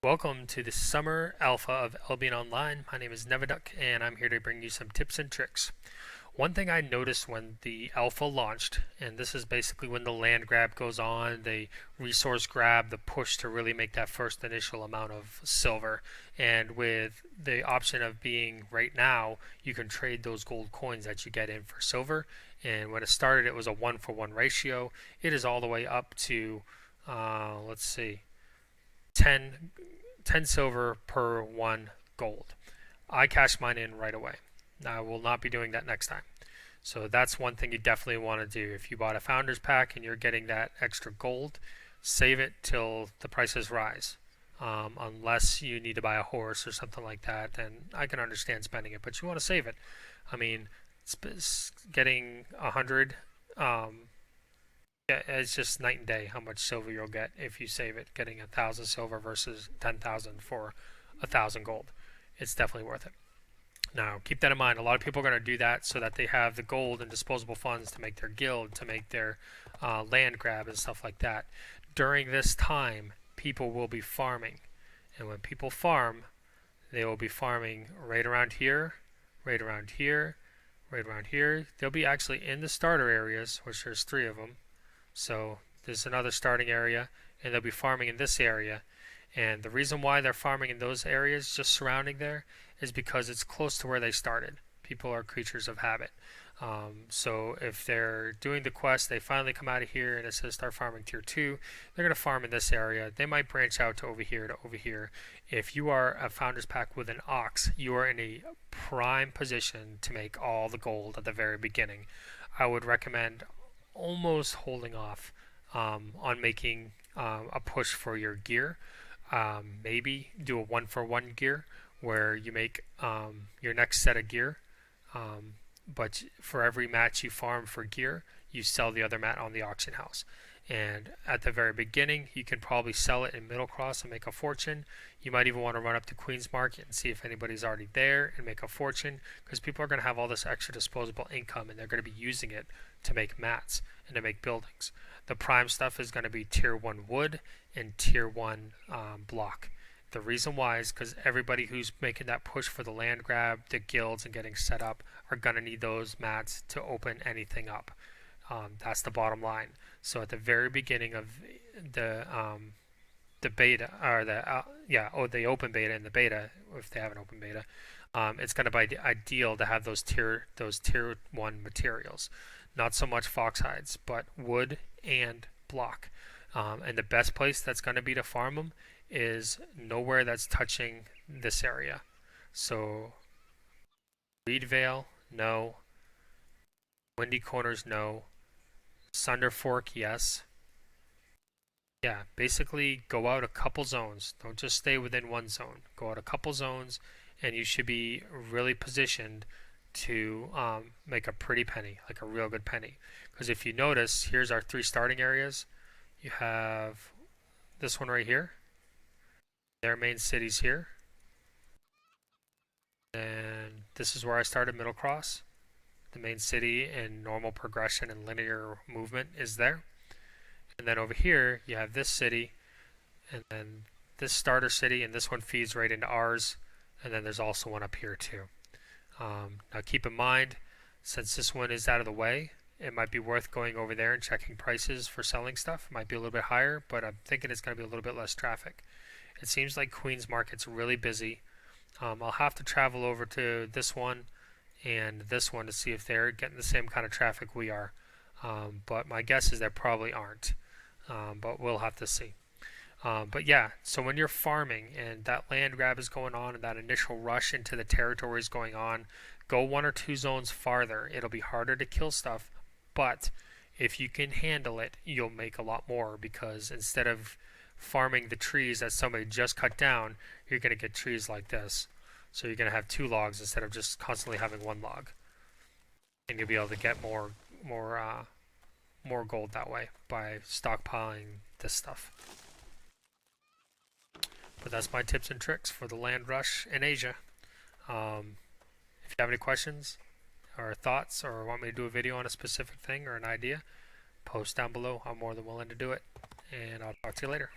Welcome to the summer alpha of Albion Online. My name is Nevaduck and I'm here to bring you some tips and tricks. One thing I noticed when the alpha launched, and this is basically when the land grab goes on, the resource grab, the push to really make that first initial amount of silver. And with the option of being right now, you can trade those gold coins that you get in for silver. And when it started, it was a 1-for-1 ratio. It is all the way up to, let's see, 10 silver per 1 gold. I cashed mine in right away. I will not be doing that next time. So that's one thing you definitely want to do. If you bought a founder's pack and you're getting that extra gold, save it till the prices rise. Unless you need to buy a horse or something like that, then I can understand spending it, but you want to save it. I mean, getting 100, it's just night and day how much silver you'll get if you save it. Getting 1,000 silver versus 10,000 for 1,000 gold. It's definitely worth it. Now, keep that in mind. A lot of people are going to do that so that they have the gold and disposable funds to make their guild, to make their land grab and stuff like that. During this time, people will be farming. And when people farm, they will be farming right around here, right around here, right around here. They'll be actually in the starter areas, which there's 3 of them. So there's another starting area, and they'll be farming in this area. And the reason why they're farming in those areas just surrounding there is because it's close to where they started. People are creatures of habit. So if they're doing the quest, they finally come out of here and it says start farming tier 2, they're going to farm in this area. They might branch out to over here. If you are a founder's pack with an ox, you are in a prime position to make all the gold at the very beginning. I would recommend almost holding off on making a push for your gear. Maybe do a 1-for-1 gear where you make your next set of gear, but for every mat you farm for gear, you sell the other mat on the auction house. And at the very beginning, you can probably sell it in Middle Cross and make a fortune. You might even want to run up to Queen's Market and see if anybody's already there and make a fortune, because people are going to have all this extra disposable income and they're going to be using it to make mats and to make buildings. The prime stuff is going to be tier 1 wood and tier 1 block. The reason why is because everybody who's making that push for the land grab, the guilds, and getting set up are going to need those mats to open anything up. That's the bottom line. So at the very beginning of the beta, or the open beta and the beta, if they have an open beta, it's going to be ideal to have those tier 1 materials. Not so much fox hides, but wood and block. And the best place that's going to be to farm them is nowhere that's touching this area. So Reed Vale, no. Windy Corners, no. Sunder Fork, yes. Yeah, basically go out a couple zones. Don't just stay within one zone. Go out a couple zones and you should be really positioned to make a pretty penny, like a real good penny. Because if you notice, here's our 3 starting areas. You have this one right here. Their main city's here. And this is where I started, Middle Cross. The main city and normal progression and linear movement is there. And then over here you have this city, and then this starter city, and this one feeds right into ours. And then there's also one up here too. Now keep in mind, since this one is out of the way, it might be worth going over there and checking prices for selling stuff. It might be a little bit higher, but I'm thinking it's going to be a little bit less traffic. It seems like Queen's Market's really busy. I'll have to travel over to this one and this one to see if they're getting the same kind of traffic we are. But my guess is they probably aren't. But we'll have to see. But yeah, so when you're farming and that land grab is going on and that initial rush into the territory is going on, go 1 or 2 zones farther. It'll be harder to kill stuff, but if you can handle it, you'll make a lot more, because instead of farming the trees that somebody just cut down, you're going to get trees like this. So you're going to have 2 logs instead of just constantly having 1 log. And you'll be able to get more gold that way by stockpiling this stuff. But that's my tips and tricks for the land rush in Asia. If you have any questions or thoughts or want me to do a video on a specific thing or an idea, post down below. I'm more than willing to do it. And I'll talk to you later.